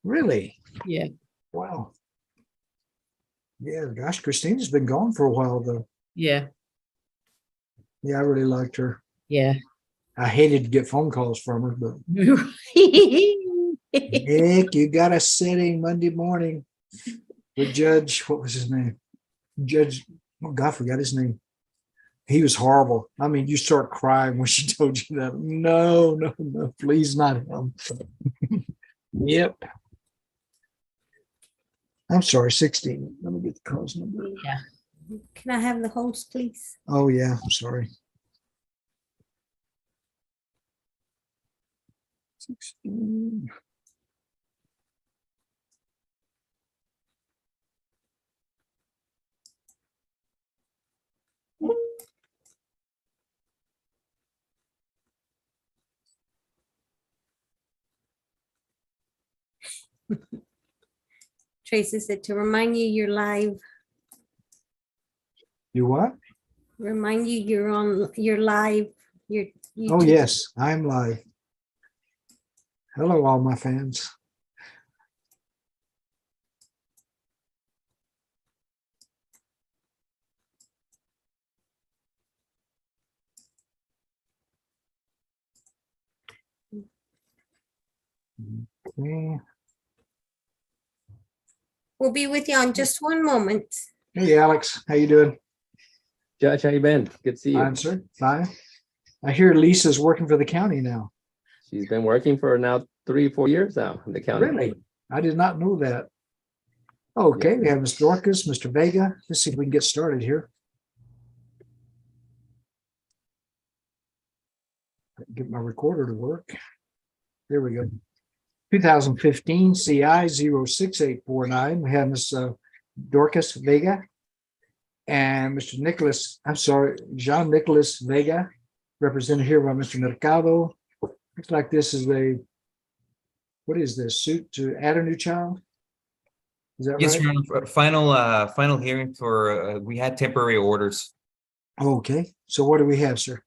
Really? Yeah. Wow. Yeah, gosh, Christina's been gone for a while though. Yeah. Yeah, I really liked her. Yeah. I hated to get phone calls from her, but Nick, you got a sitting Monday morning with Judge, what was his name? Judge, oh God, I forgot his name. He was horrible. I mean, you start crying when she told you that. No, no, no, please not him. Yep. I'm sorry, 16. Let me get the cause number. Yeah. Can I have the host, please? Oh, yeah, I'm sorry. 16. Tracy said to remind you you're live. You what? Remind you you're live. You're Oh, yes, I'm live. Hello, all my fans. Okay. We'll be with you on just one moment. Hey, Alex, how you doing? Judge, how you been? Good to see you. Fine, sir. Fine. I hear Lisa's working for the county now. She's been working for now 3-4 years now in the county. Really? I did not know that. Okay, we have Mr. Dorcas, Mr. Vega. Let's see if we can get started here. Get my recorder to work. There we go. 2015 CI 06849. We have Ms. Dorcas Vega and Mr. Nicholas, I'm sorry, Jean Nicholas Vega, represented here by Mr. Mercado. Looks like this is what is this, suit to add a new child? Is that Yes, right? Your Honor, final hearing for, we had temporary orders. Okay, so what do we have, sir?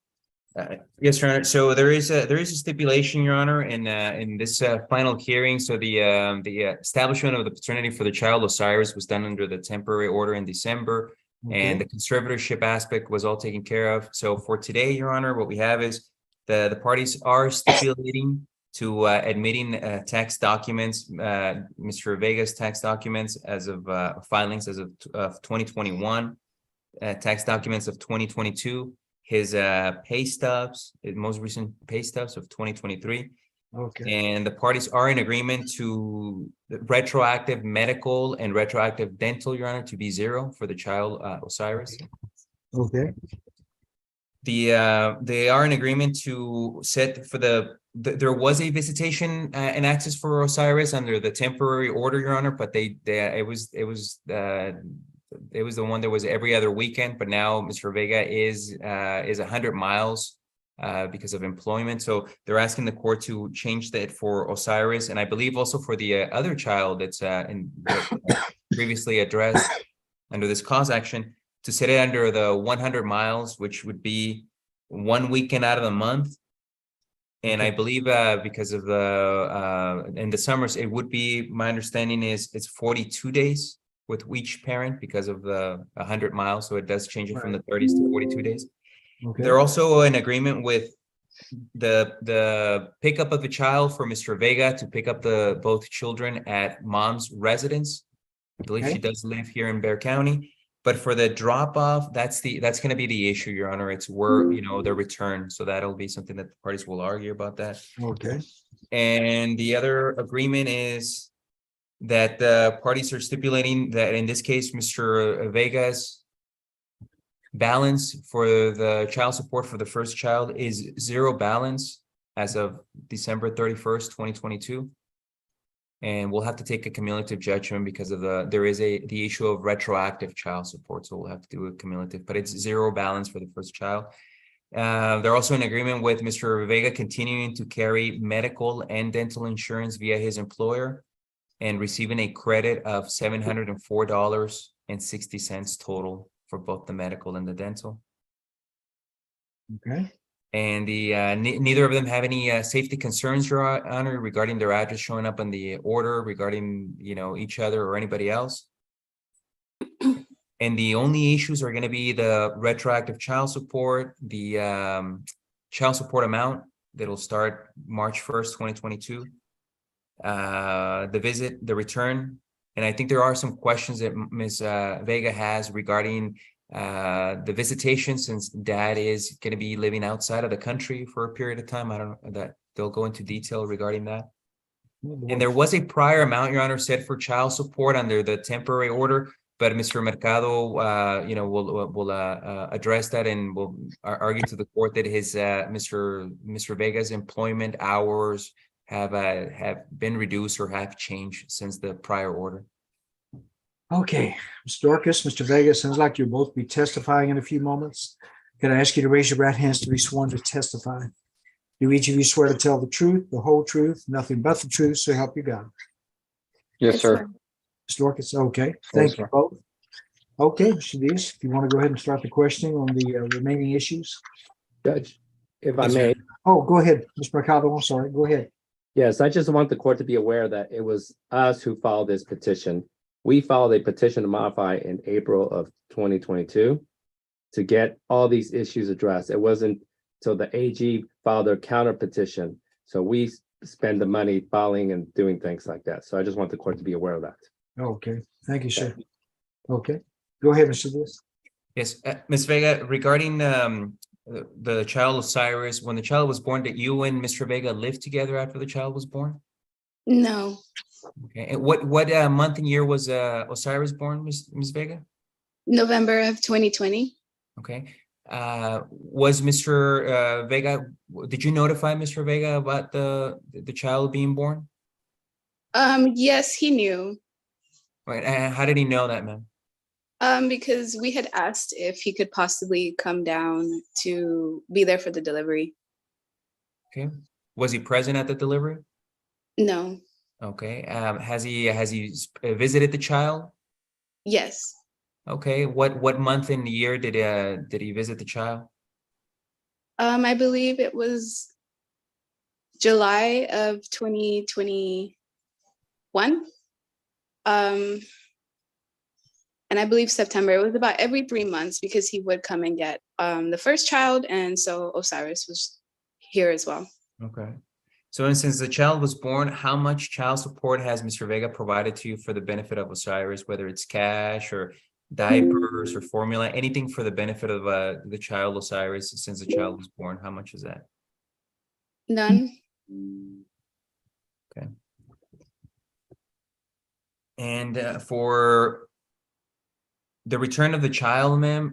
Yes, Your Honor. So there is a stipulation, Your Honor, in this final hearing. So the establishment of the paternity for the child Osiris was done under the temporary order in December, and the conservatorship aspect was all taken care of. So for today, Your Honor, what we have is the parties are stipulating to admitting tax documents, Mr. Vega's tax documents as of filings as of 2021, tax documents of 2022. His pay stubs, his most recent pay stubs of 2023. Okay, And the parties are in agreement to retroactive medical and retroactive dental, Your Honor, to be zero for the child Osiris. okay, They are in agreement to set for there was a visitation and access for Osiris under the temporary order, Your Honor, but it was the one that was every other weekend, but now Mr. Vega is 100 miles because of employment. So they're asking the court to change that for Osiris, and I believe also for the other child that's previously addressed under this cause action, to set it under the 100 miles, which would be 1 weekend out of the month. And I believe because of in the summers, it would be, my understanding is it's 42 days with each parent because of the 100 miles. So it does change it from the 30s to 42 days. okay. They're also in agreement with the pickup of the child for Mr. Vega to pick up both children at mom's residence. I believe she does live here in Bexar County. But for the drop off, that's going to be the issue, Your Honor. It's where, the return. So that'll be something that the parties will argue about that. Okay, And the other agreement is that the parties are stipulating that in this case, Mr. Vega's balance for the child support for the first child is zero balance as of December 31st, 2022. And we'll have to take a cumulative judgment because of the issue of retroactive child support. So we'll have to do a cumulative, but it's zero balance for the first child. They're also in agreement with Mr. Vega continuing to carry medical and dental insurance via his employer and receiving a credit of $704.60 total for both the medical and the dental. okay. And neither of them have any safety concerns, Your Honor, regarding their address showing up in the order regarding, each other or anybody else. And the only issues are going to be the retroactive child support, the child support amount that'll start March 1st, 2022. The visit, the return. And I think there are some questions that Ms. Vega has regarding the visitation, since dad is going to be living outside of the country for a period of time. I don't know that they'll go into detail regarding that. And there was a prior amount, Your Honor, set for child support under the temporary order, but Mr. Mercado, will address that and will argue to the court that his Mr. Vega's employment hours have been reduced or have changed since the prior order. Okay, Mr. Dorcas, Mr. Vega, sounds like you'll both be testifying in a few moments. Can I ask you to raise your right hands to be sworn to testify? Do each of you swear to tell the truth, the whole truth, nothing but the truth, so help you God? Yes, sir. Mr. Dorcas, okay, thank you sir. both. Okay, Mr. Diaz, if you want to go ahead and start the questioning on the remaining issues. Judge, if I Yes, sir. may, Oh, go ahead, Mr. Mercado, I'm sorry, go ahead. yes, I just want the court to be aware that it was us who filed this petition. We filed a petition to modify in April of 2022 to get all these issues addressed. It wasn't till the AG filed their counter petition. So we spend the money filing and doing things like that. So I just want the court to be aware of that. Okay, thank you, sir. Okay, go ahead, Mr. Diaz. Yes, Ms. Vega, regarding the child Osiris, when the child was born, did you and Mr. Vega live together after the child was born? No, Okay, and what month and year was Osiris born, Ms. Vega? November of 2020. Okay, was Mr. Vega? Did you notify Mr. Vega about the child being born? Yes, he knew. Right, and how did he know that, ma'am? Because we had asked if he could possibly come down to be there for the delivery. Okay, was he present at the delivery? No, Okay, has he visited the child? yes. Okay, what month and year did he visit the child? I believe it was July of 2021. And I believe September. It was about every 3 months because he would come and get the first child. And so Osiris was here as well. Okay. So since the child was born, how much child support has Mr. Vega provided to you for the benefit of Osiris, whether it's cash or diapers or formula, anything for the benefit of the child Osiris since the child was born? How much is that? None. Okay. And for the return of the child, ma'am,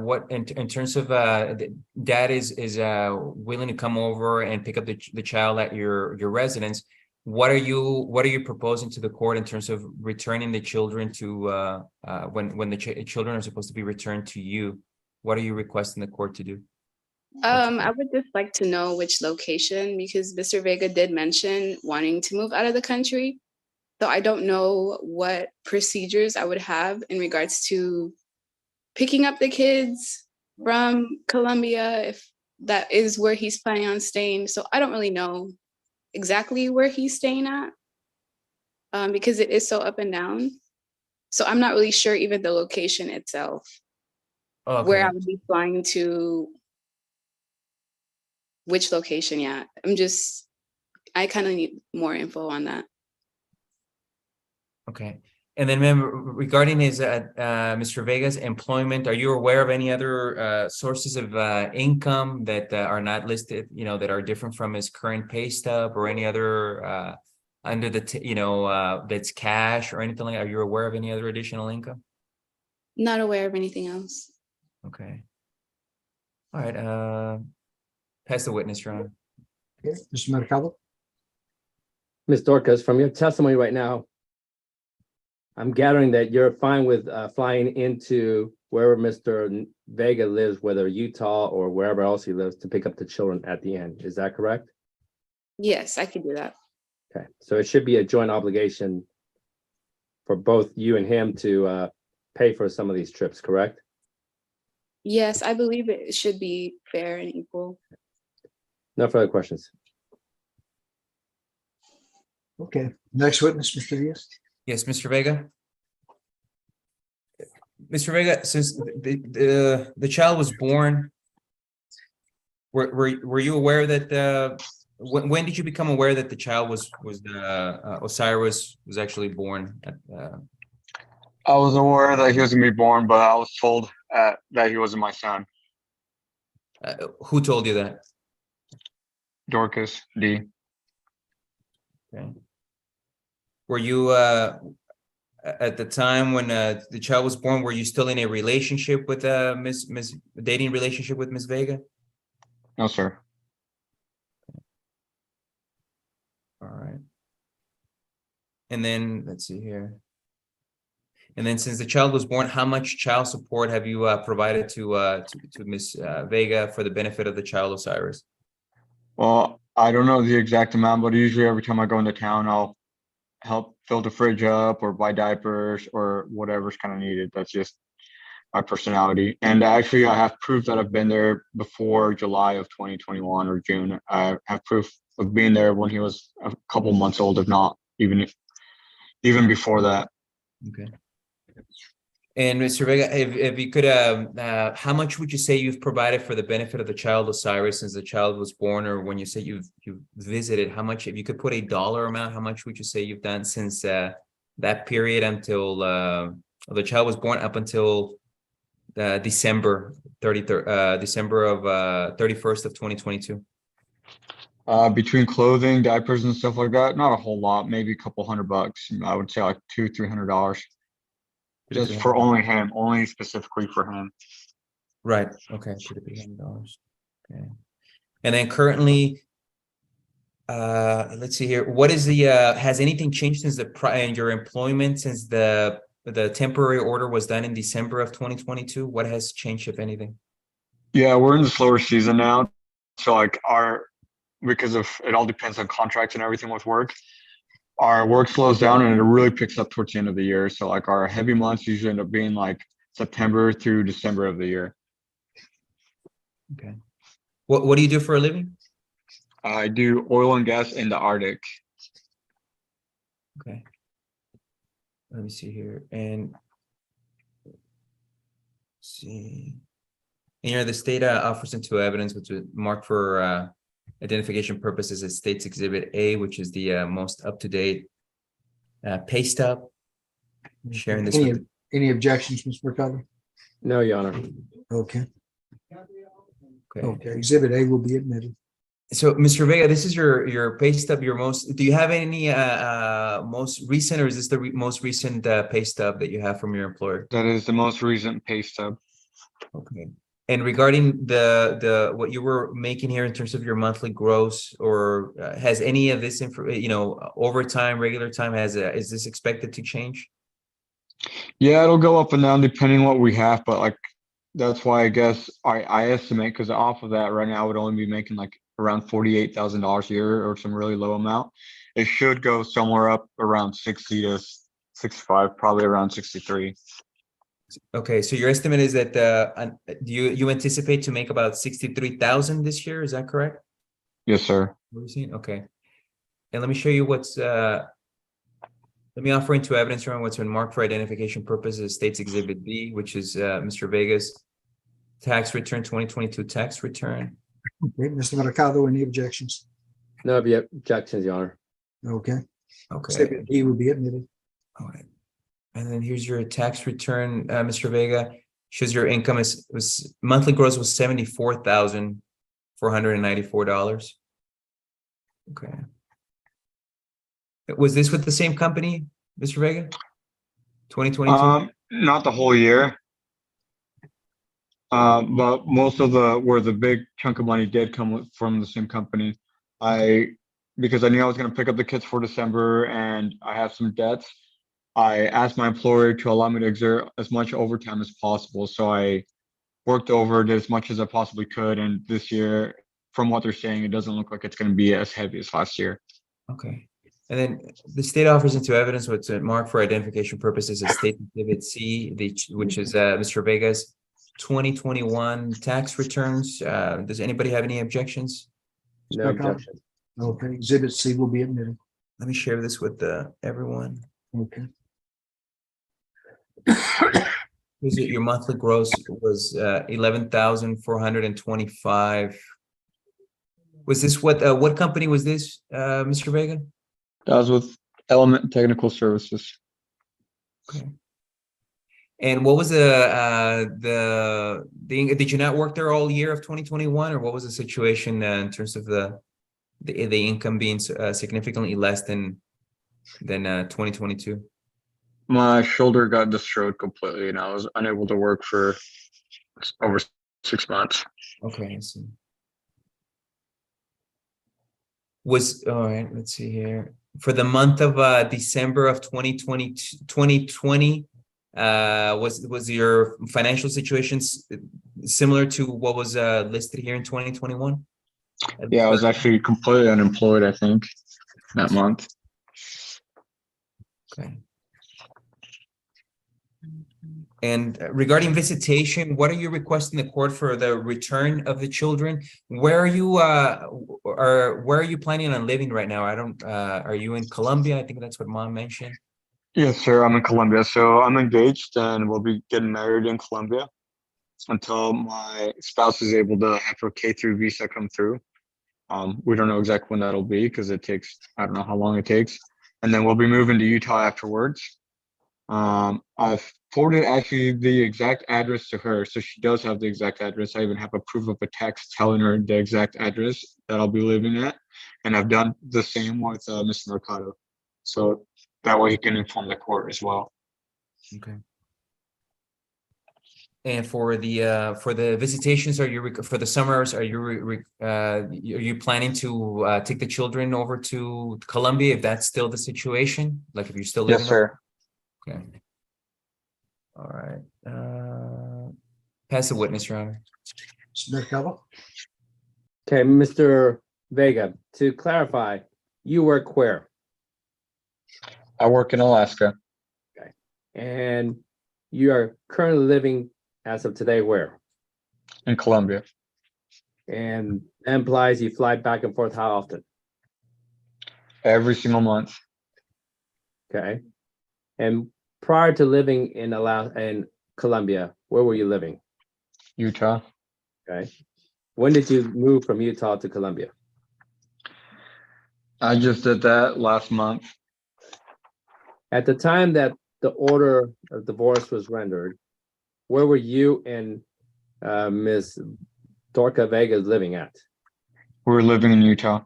what in terms of dad is willing to come over and pick up the child at your residence. What are you proposing to the court in terms of returning the children to when the children are supposed to be returned to you? What are you requesting the court to do? I would just like to know which location, because Mr. Vega did mention wanting to move out of the country. So I don't know what procedures I would have in regards to picking up the kids from Colombia, if that is where he's planning on staying. So I don't really know exactly where he's staying at because it is so up and down. So I'm not really sure even the location itself, Okay. where I would be flying to, which location. Yeah, I kind of need more info on that. Okay. And then, ma'am, regarding his Mr. Vega's employment, are you aware of any other sources of income that are not listed, that are different from his current pay stub, or any other under the that's cash or anything like that? Are you aware of any other additional income? Not aware of anything else. Okay. All right. Pass the witness, Your Honor. Okay, Mr. Mercado. Ms. Dorcas, from your testimony right now, I'm gathering that you're fine with flying into wherever Mr. Vega lives, whether Utah or wherever else he lives, to pick up the children at the end. Is that correct? Yes, I could do that. Okay, so it should be a joint obligation for both you and him to pay for some of these trips, correct? Yes, I believe it should be fair and equal. No further questions. Okay, next witness, Mr. Diaz. Yes, Mr. Vega. Mr. Vega, since the child was born, were you aware that when did you become aware that the child was Osiris was actually born? I was aware that he was gonna be born, but I was told that he wasn't my son. Who told you that? Dorcas D. Okay. Were you at the time when the child was born? Were you still in a relationship with Miss dating relationship with Miss Vega? No, sir. All right. And then let's see here. And then since the child was born, how much child support have you provided to Miss Vega for the benefit of the child Osiris? Well, I don't know the exact amount, but usually every time I go into town, I'll help fill the fridge up or buy diapers or whatever's kind of needed. That's just my personality. And actually, I have proof that I've been there before July of 2021 or June. I have proof of being there when he was a couple months old, if not even before that. Okay. And Mr. Vega, if you could, how much would you say you've provided for the benefit of the child Osiris since the child was born, or when you say you've visited, how much, if you could put a dollar amount, how much would you say you've done since that period until the child was born up until December 31st of 2022? Between clothing, diapers, and stuff like that, not a whole lot, maybe a couple $100. I would say like $200-300. Just for only him, only specifically for him. Right. Okay. $200-300. Okay. And then currently, let's see here. What is the has anything changed since in your employment since the temporary order was done in December of 2022? What has changed, if anything? Yeah, we're in the slower season now. So like because of it all depends on contracts and everything with work. Our work slows down and it really picks up towards the end of the year. So like our heavy months usually end up being like September through December of the year. Okay. What do you do for a living? I do oil and gas in the Arctic. Okay. Let me see here. And let's see. And the state offers into evidence, which is marked for identification purposes as State's Exhibit A, which is the most up-to-date pay stub. Sharing this with Any objections, Mr. Mercado? No, Your Honor. Okay, okay. okay, exhibit A will be admitted. So, Mr. Vega, this is your pay stub. Do you have any most recent, or is this the most recent pay stub that you have from your employer? That is the most recent pay stub. Okay. And regarding the what you were making here in terms of your monthly gross, or has any of this overtime, regular time, is this expected to change? Yeah, it'll go up and down depending what we have, but like that's why I guess I estimate, because off of that right now I would only be making like around $48,000 a year or some really low amount. It should go somewhere up around 60 to 65, probably around 63. Okay, so your estimate is that do you anticipate to make about 63,000 this year? Is that correct? Yes, sir. What we're seeing? Okay. And let me show you what's let me offer into evidence around what's been marked for identification purposes, State's Exhibit B, which is Mr. Vega's tax return, 2022 tax return. Okay, Mr. Mercado, any objections? No objections, Your Honor. Okay, Okay. exhibit B will be admitted. All right. And then here's your tax return, Mr. Vega. Shows your income was monthly gross was $74,494. Okay. Was this with the same company, Mr. Vega? 2022? Not the whole year. But most of where the big chunk of money did come from the same company. Because I knew I was going to pick up the kids for December and I have some debts. I asked my employer to allow me to exert as much overtime as possible. So I worked over, did as much as I possibly could. And this year, from what they're saying, it doesn't look like it's going to be as heavy as last year. Okay. And then the state offers into evidence what's marked for identification purposes as State Exhibit C, which is Mr. Vega's 2021 tax returns. Does anybody have any objections? No Second. objection. Okay, exhibit C will be admitted. Let me share this with everyone. Okay. Was it your monthly gross was 11,425? Was this what company was this, Mr. Vega? That was with Element Technical Services. Okay. And what was the did you not work there all year of 2021, or what was the situation in terms of the income being significantly less than 2022? My shoulder got destroyed completely and I was unable to work for over 6 months. Okay, I see. All right, let's see here. For the month of December of 2020, was your financial situation similar to what was listed here in 2021? Yeah, I was actually completely unemployed, I think, that month. Okay. And regarding visitation, what are you requesting the court for the return of the children? Where are you where are you planning on living right now? I don't are you in Colombia? I think that's what Mom mentioned. Yes, sir. I'm in Colombia. So I'm engaged and we'll be getting married in Colombia until my spouse is able to have her K-3 visa come through. We don't know exactly when that'll be because it takes, I don't know how long it takes. And then we'll be moving to Utah afterwards. I've forwarded actually the exact address to her. So she does have the exact address. I even have a proof of a text telling her the exact address that I'll be living at. And I've done the same with Mr. Mercado. So that way he can inform the court as well. Okay. And for the visitations, for the summers, are you planning to take the children over to Colombia if that's still the situation? Like if you're still living? Yes, sir. Okay. All right. Pass the witness, Your Honor. Mr. McDowell? Okay, Mr. Vega, to clarify, you work where? I work in Alaska, And you are currently living as of today where? in Colombia, And that implies you fly back and forth how often? every single month. Okay. And prior to living in Colombia, where were you living? Utah. Okay. When did you move from Utah to Colombia? I just did that last month. At the time that the order of divorce was rendered, where were you and Ms. Dorca Vega living at? We were living in Utah.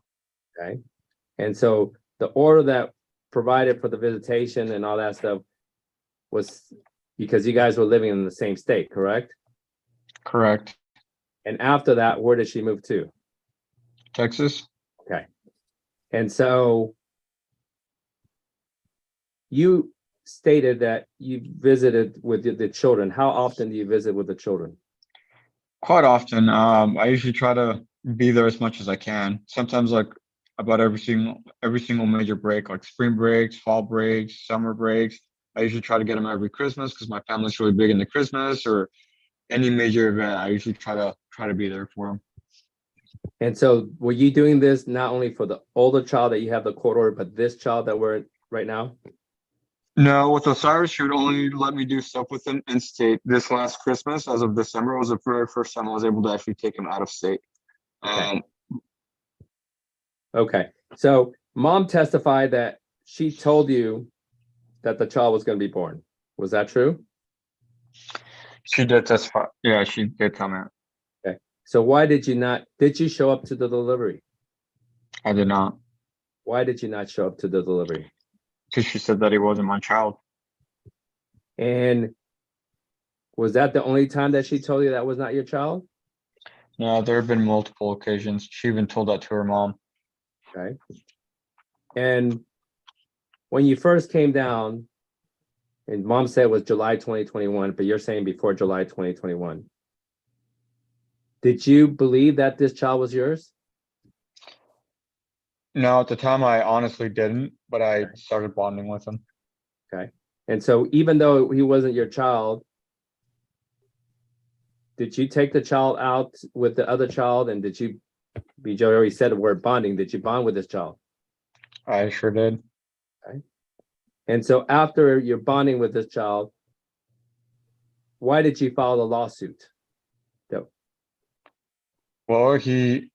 Okay. And so the order that provided for the visitation and all that stuff was because you guys were living in the same state, correct? Correct. And after that, where did she move to? Texas. Okay. And so you stated that you visited with the children. How often do you visit with the children? Quite often. I usually try to be there as much as I can. Sometimes like about every single major break, like spring breaks, fall breaks, summer breaks. I usually try to get them every Christmas because my family's really big into Christmas or any major event. I usually try to be there for them. And so were you doing this not only for the older child that you have the court order, but this child that we're right now? No, with Osiris, she would only let me do stuff with him in state. This last Christmas, as of December, was the very first time I was able to actually take him out of state. Okay. So mom testified that she told you that the child was going to be born. Was that true? She did testify. Yeah, she did tell me. Okay. So why did you show up to the delivery? I did not. Why did you not show up to the delivery? Because she said that he wasn't my child. And was that the only time that she told you that was not your child? No, there have been multiple occasions. She even told that to her mom. Okay. And when you first came down, and mom said it was July 2021, but you're saying before July 2021. Did you believe that this child was yours? No, at the time I honestly didn't, but I started bonding with him. Okay. And so even though he wasn't your child, did you take the child out with the other child and did you BJ already said the word bonding. Did you bond with this child? I sure did. And so after you're bonding with this child, why did you file the lawsuit? Well, he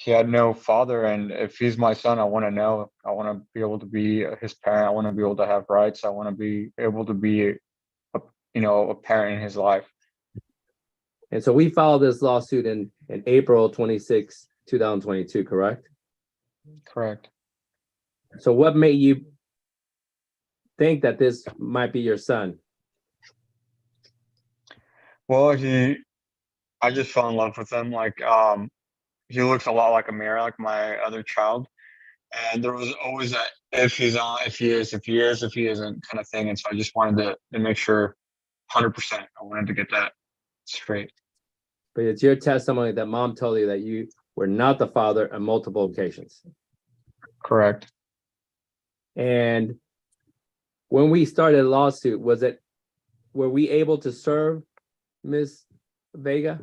had no father, and if he's my son, I want to know. I want to be able to be his parent. I want to be able to have rights. I want to be able to be a parent in his life. And so we filed this lawsuit in April 26, 2022, correct? Correct. So what made you think that this might be your son? Well, I just fell in love with him. Like, he looks a lot like Amira, like my other child. And there was always that if he's on, if he is, if he is, if he isn't kind of thing. And so I just wanted to make sure 100%. I wanted to get that straight. But it's your testimony that mom told you that you were not the father on multiple occasions. Correct. And when we started a lawsuit, were we able to serve Ms. Vega?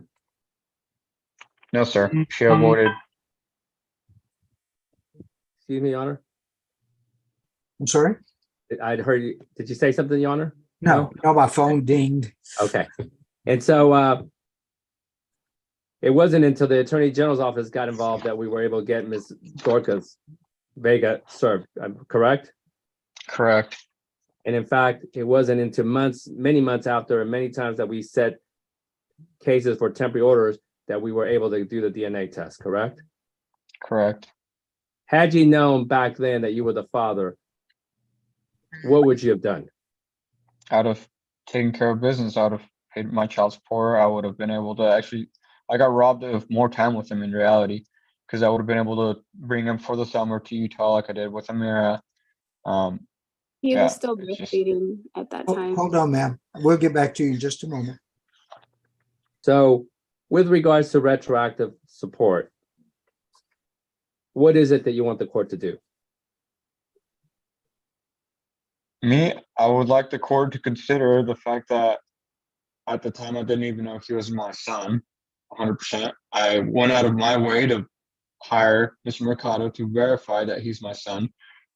No, sir. She avoided. Excuse me, Your Honor. I'm sorry? I'd heard you. Did you say something, Your Honor? No, my phone dinged. Okay. And so it wasn't until the Attorney General's office got involved that we were able to get Ms. Dorcas Vega served, correct? Correct. And in fact, it wasn't into many months after, and many times that we set cases for temporary orders that we were able to do the DNA test, correct? Correct. Had you known back then that you were the father, what would you have done? Out of taking care of business, out of paid my child support, I would have been able to actually. I got robbed of more time with him in reality, because I would have been able to bring him for the summer to Utah like I did with Amira. He Yeah, was still it's just- breastfeeding at that time. Hold on, ma'am. We'll get back to you in just a moment. So with regards to retroactive support, what is it that you want the court to do? Me, I would like the court to consider the fact that at the time I didn't even know he was my son. 100%. I went out of my way to hire Mr. Mercado to verify that he's my son.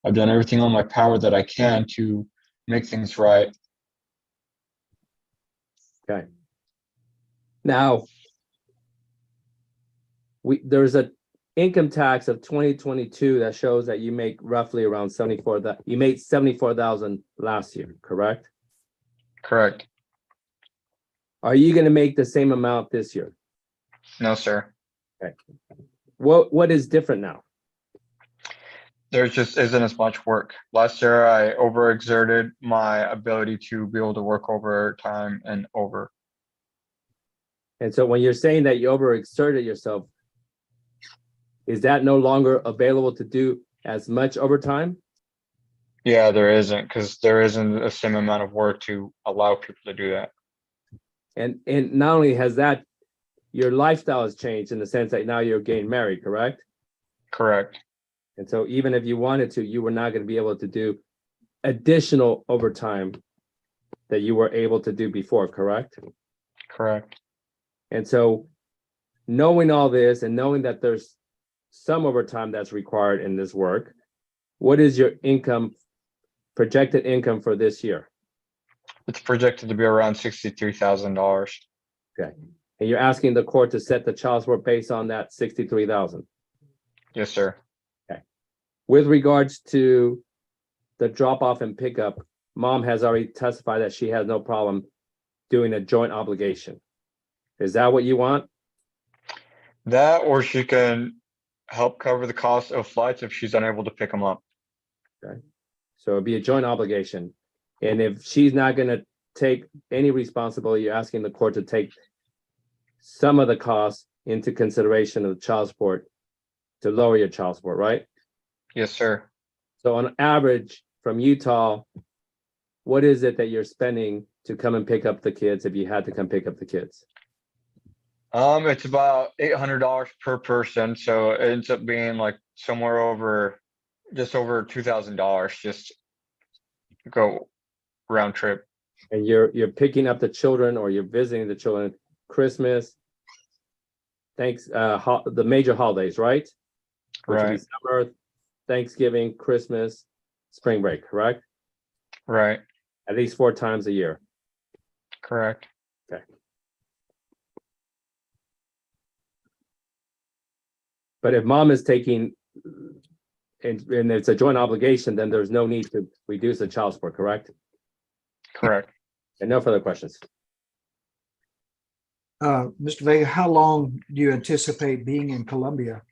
I've done everything on my power that I can to make things right. Okay. Now, there's a income tax of 2022 that shows that you make roughly around 74, that you made 74,000 last year, correct? Correct. Are you going to make the same amount this year? No, sir. What is different now? There just isn't as much work. Last year, I overexerted my ability to be able to work overtime and over. And so when you're saying that you overexerted yourself, is that no longer available to do as much overtime? Yeah, there isn't, because there isn't the same amount of work to allow people to do that. And not only has that, your lifestyle has changed in the sense that now you're getting married, correct? Correct. And so even if you wanted to, you were not going to be able to do additional overtime that you were able to do before, correct? Correct. And so knowing all this and knowing that there's some overtime that's required in this work, what is your income, projected income for this year? It's projected to be around $63,000. Okay. And you're asking the court to set the child support based on that 63,000. Yes, sir. With regards to the drop off and pickup, mom has already testified that she has no problem doing a joint obligation. Is that what you want? That, or she can help cover the cost of flights if she's unable to pick them up. So it'd be a joint obligation. And if she's not going to take any responsibility, you're asking the court to take some of the costs into consideration of the child support to lower your child support, right? Yes, sir. So on average from Utah, what is it that you're spending to come and pick up the kids if you had to come pick up the kids? It's about $800 per person, so it ends up being like somewhere over, just over $2,000 just to go round trip. And you're picking up the children or you're visiting the children Christmas, the major holidays, right? Which would be Right. summer, Thanksgiving, Christmas, spring break, correct? Right. At least 4 times a year. Correct. But if mom is taking, and it's a joint obligation, then there's no need to reduce the child support, correct? Correct. And no further questions. Mr. Vega, how long do you anticipate being in Colombia?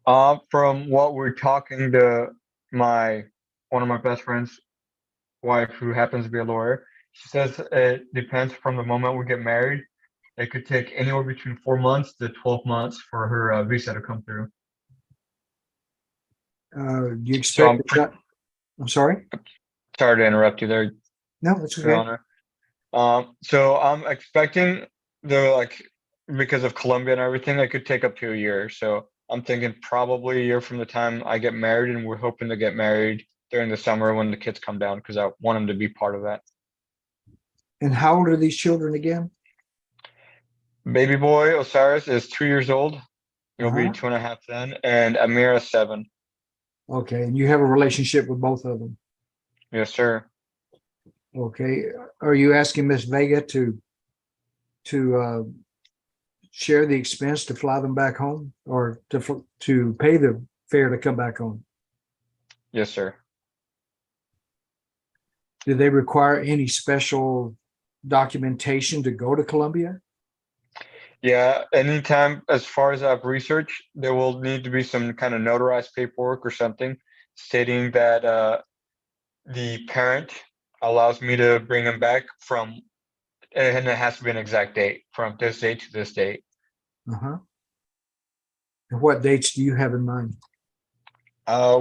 From what we're talking to one of my best friends' wife, who happens to be a lawyer, she says it depends from the moment we get married. It could take anywhere between 4 months to 12 months for her visa to come through. Do you So I'm expect? I'm sorry. Sorry to interrupt you there, No, it's Your okay. Honor. So I'm expecting because of Colombia and everything, it could take up to a year. So I'm thinking probably a year from the time I get married, and we're hoping to get married during the summer when the kids come down, because I want them to be part of that. And how old are these children again? Baby boy Osiris is 2 years old. He'll be Uh-huh. 2.5 then, and Amira 7. Okay, and you have a relationship with both of them. Yes, sir. Okay, are you asking Miss Vega to share the expense to fly them back home, or to pay the fare to come back home? Yes, sir. Do they require any special documentation to go to Colombia? Yeah, anytime, as far as I've researched, there will need to be some kind of notarized paperwork or something stating that the parent allows me to bring him back and it has to be an exact date, from this date to this date. Uh-huh. And what dates do you have in mind? I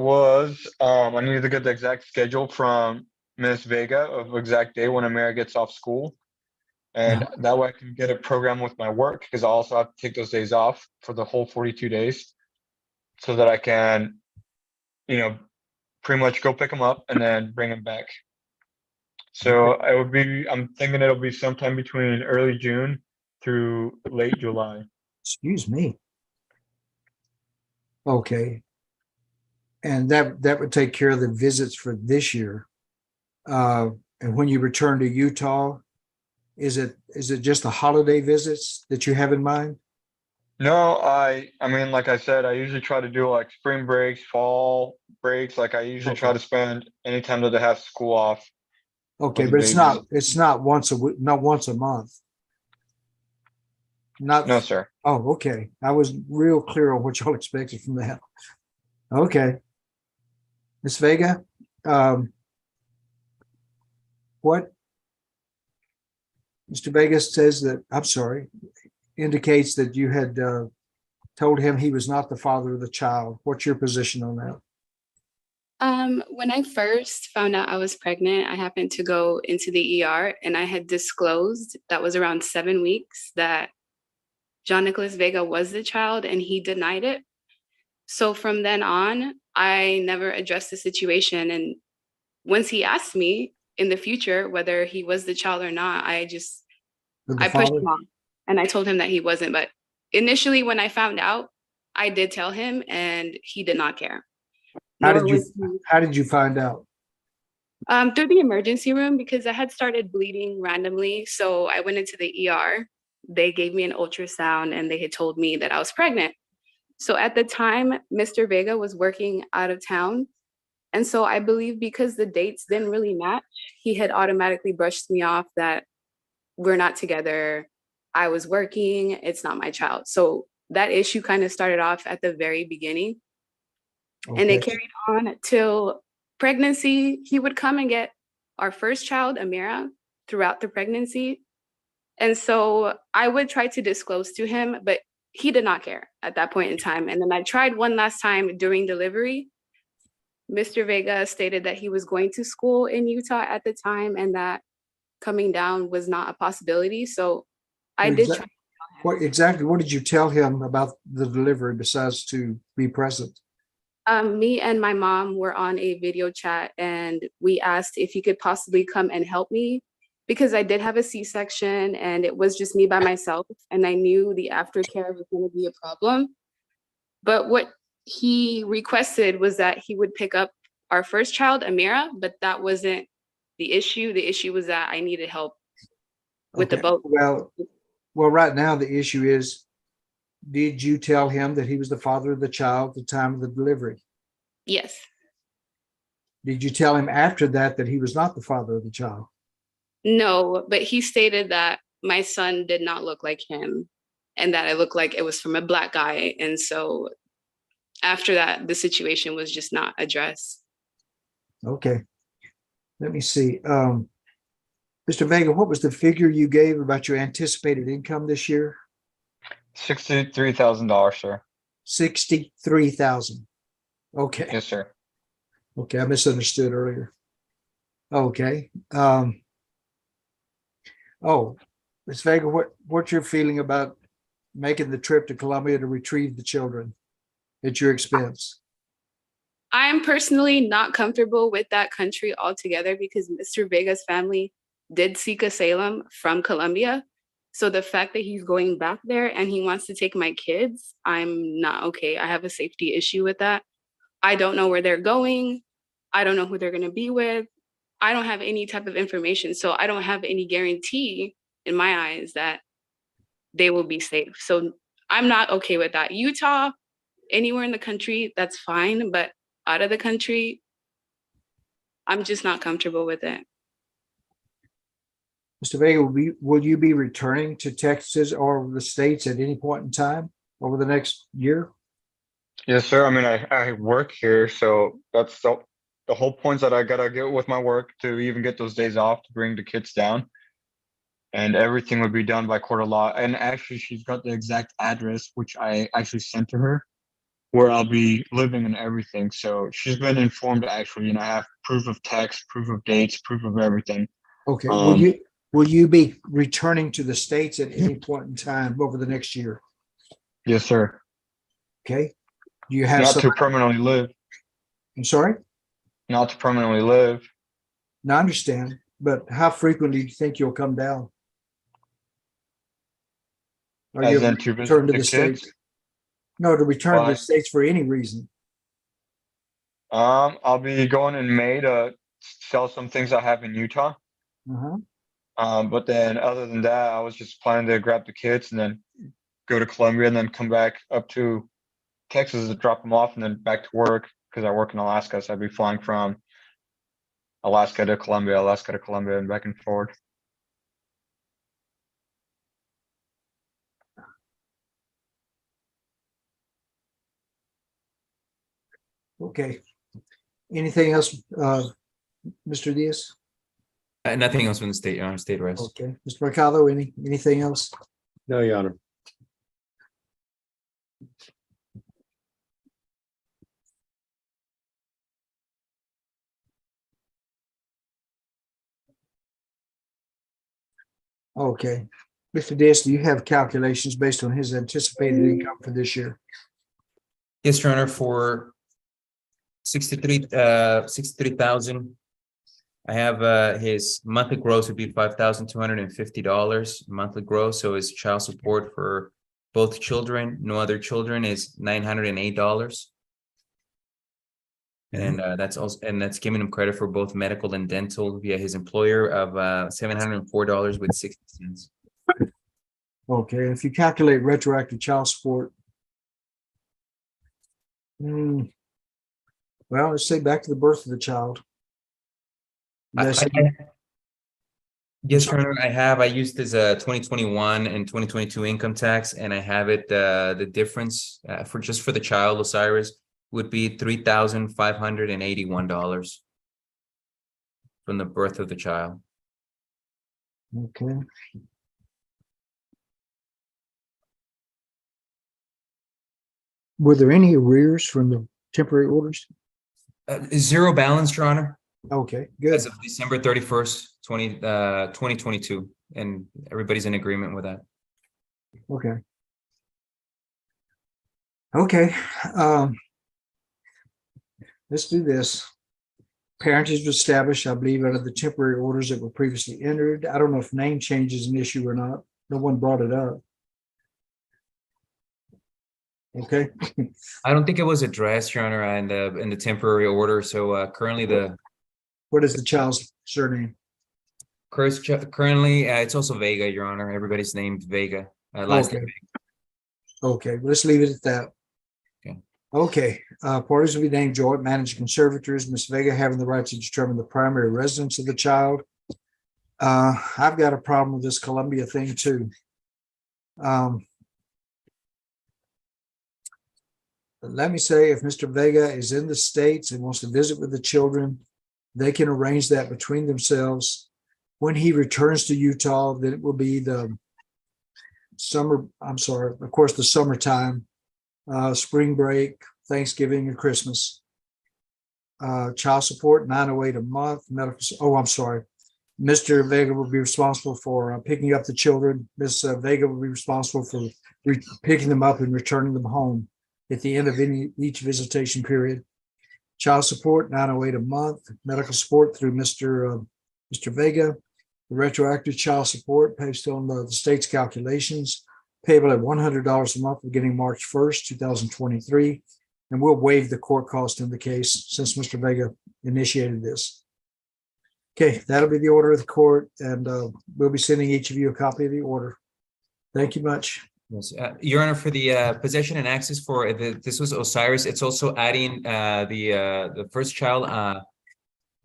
needed to get the exact schedule from Ms. Vega of exact day when Amira gets off school. And that way I can get a program with my work, because I also have to take those days off for the whole 42 days so that I can, pretty much go pick them up and then bring them back. So I'm thinking it'll be sometime between early June through late July. Excuse me. Okay. And that would take care of the visits for this year. And when you return to Utah, is it just the holiday visits that you have in mind? No, I mean, like I said, I usually try to do like spring breaks, fall breaks. Like I usually try to spend any time that they have school off. Okay, the but babies. it's not once a week, not once a month. Not. No, sir. Oh, okay. I was real clear on what y'all expected from that. Okay. Ms. Vega, what Mr. Vegas says that, I'm sorry, indicates that you had told him he was not the father of the child. What's your position on that? When I first found out I was pregnant, I happened to go into the ER, and I had disclosed, that was around 7 weeks, that John Nicholas Vega was the child, and he denied it. So from then on, I never addressed the situation. And once he asked me in the future whether he was the child or not, I pushed him off, and I told him that he wasn't. But initially, when I found out, I did tell him, and he did not care. How did you find out? Through the emergency room, because I had started bleeding randomly. So I went into the ER. They gave me an ultrasound, and they had told me that I was pregnant. So at the time, Mr. Vega was working out of town. And so I believe because the dates didn't really match, he had automatically brushed me off that we're not together. I was working. It's not my child. So that issue kind of started off at the very beginning. Okay. And it carried on till pregnancy. He would come and get our first child, Amira, throughout the pregnancy. And so I would try to disclose to him, but he did not care at that point in time. And then I tried one last time during delivery. Mr. Vega stated that he was going to school in Utah at the time, and that coming down was not a possibility. So I did try. What did you tell him about the delivery besides to be present? Me and my mom were on a video chat, and we asked if he could possibly come and help me because I did have a C-section and it was just me by myself, and I knew the aftercare was going to be a problem. But what he requested was that he would pick up our first child, Amira, but that wasn't the issue. The issue was that I needed help with the Okay, boat. Well, right now the issue is, did you tell him that he was the father of the child at the time of the delivery? Yes. Did you tell him after that he was not the father of the child? No, but he stated that my son did not look like him and that I looked like it was from a Black guy. And so after that, the situation was just not addressed. Okay. Let me see. Mr. Vega, what was the figure you gave about your anticipated income this year? $63,000, sir. 63,000. Okay. Yes, sir. Okay, I misunderstood earlier. Okay. Oh, Ms. Vega, what's your feeling about making the trip to Colombia to retrieve the children at your expense? I'm personally not comfortable with that country altogether because Mr. Vega's family did seek asylum from Colombia. So the fact that he's going back there and he wants to take my kids, I'm not okay. I have a safety issue with that. I don't know where they're going. I don't know who they're going to be with. I don't have any type of information. So I don't have any guarantee in my eyes that they will be safe. So I'm not okay with that. Utah, anywhere in the country, that's fine. But out of the country, I'm just not comfortable with it. Mr. Vega, will you be returning to Texas or the States at any point in time over the next year? Yes, sir. I mean, I work here, so that's the whole point that I gotta get with my work to even get those days off to bring the kids down. And everything would be done by court of law. And actually, she's got the exact address, which I actually sent to her, where I'll be living and everything. So she's been informed actually, and I have proof of text, proof of dates, proof of everything. Okay, Um, will you be returning to the States at any point in time over the next year? Yes, sir. Okay. Do you have Not some, to permanently live, I'm sorry? not to permanently live. No, I understand, but how frequently do you think you'll come down? Are you As in to return visit to the the States? kids. No, to return to the Well, States for any reason. I'll be going in May to sell some things I have in Utah. Uh-huh. But then other than that, I was just planning to grab the kids and then go to Columbia and then come back up to Texas to drop them off and then back to work because I work in Alaska. So I'd be flying from Alaska to Columbia, and back and forth. Okay. Anything else, Mr. Diaz? Nothing else from the state, Your Honor, state arrest. Okay. Mr. Mercado, anything else? No, Your Honor. Okay. Mr. Diaz, do you have calculations based on his anticipated income for this year? Yes, Your Honor, for 63,000. I have his monthly gross would be $5,250 monthly gross. So his child support for both children, no other children, is $908. And that's also, and that's giving him credit for both medical and dental via his employer of $704.60. Okay, if you calculate retroactive child support. Well, let's say back to the birth of the child. Yes, Yes, Your Honor, I used his 2021 and 2022 income tax, and I have it, the difference for just for the child, Osiris, would be $3,581 from the birth of the child. okay. Were there any arrears from the temporary orders? Zero balance, Your Honor, Okay, good. as of December 31st, 2022, and everybody's in agreement with that. Okay. Okay, let's do this. Parentage was established, I believe, under the temporary orders that were previously entered. I don't know if name change is an issue or not. No one brought it up. Okay, I don't think it was addressed, Your Honor, in the temporary order. So currently what is the child's surname? currently it's also Vega, Your Honor. Everybody's named Vega. Last name. Okay, let's leave it at that. Okay. Okay, parties will be named joint managed conservators, Ms. Vega having the right to determine the primary residence of the child. I've got a problem with this Columbia thing too. Let me say, if Mr. Vega is in the States and wants to visit with the children, they can arrange that between themselves. When he returns to Utah, then it will be the summertime, spring break, Thanksgiving and Christmas. Child support, $908 a month, Mr. Vega will be responsible for picking up the children. Ms. Vega will be responsible for picking them up and returning them home at the end of each visitation period. Child support, $908 a month, medical support through Mr. Vega. The retroactive child support based on the state's calculations, payable at $100 a month beginning March 1st, 2023. And we'll waive the court cost in the case since Mr. Vega initiated this. Okay, that'll be the order of the court, and we'll be sending each of you a copy of the order. Thank you much. Yes, Your Honor, for the possession and access for this was Osiris. It's also adding the first child,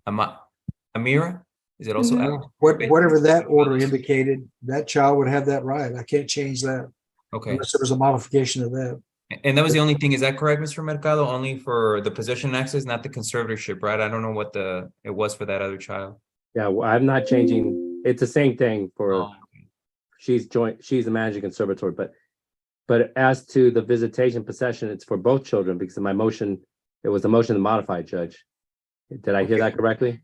Amira. Is it also? added? Whatever that order indicated, that child would have that right. I can't change that Okay, unless there was a modification of that. and that was the only thing. Is that correct, Mr. Mercado? Only for the possession and access, not the conservatorship, right? I don't know what it was for that other child. Yeah, well, I'm not changing. It's the same thing for, she's the managing conservator, but as to the visitation possession, it's for both children because my motion, it was the motion to modify, Judge. Did I hear that correctly?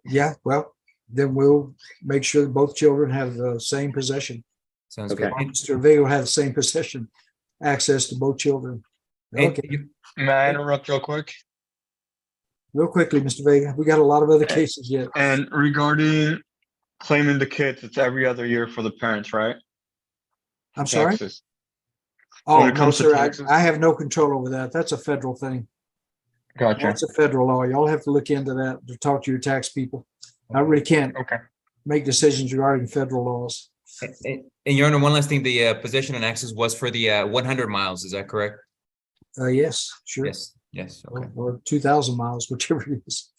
Yeah, well, then we'll make sure that both children have the same possession. Sounds Okay. good. Mr. Vega will have the same possession, access to both children. And Okay, May I interrupt real quick? real quickly, Mr. Vega, we got a lot of other cases yet. And regarding claiming the kids, it's every other year for the parents, right? I'm sorry? Taxes. Oh, When it no, comes to sir, taxes? I have no control over that. That's a federal thing. Gotcha. That's a federal law. Y'all have to look into that to talk to your tax people. I really can't Okay. make decisions regarding federal laws. And Your Honor, one last thing, the possession and access was for the 100 miles, is that correct? Yes, sure. Yes, okay. Or 2,000 miles, whichever it is.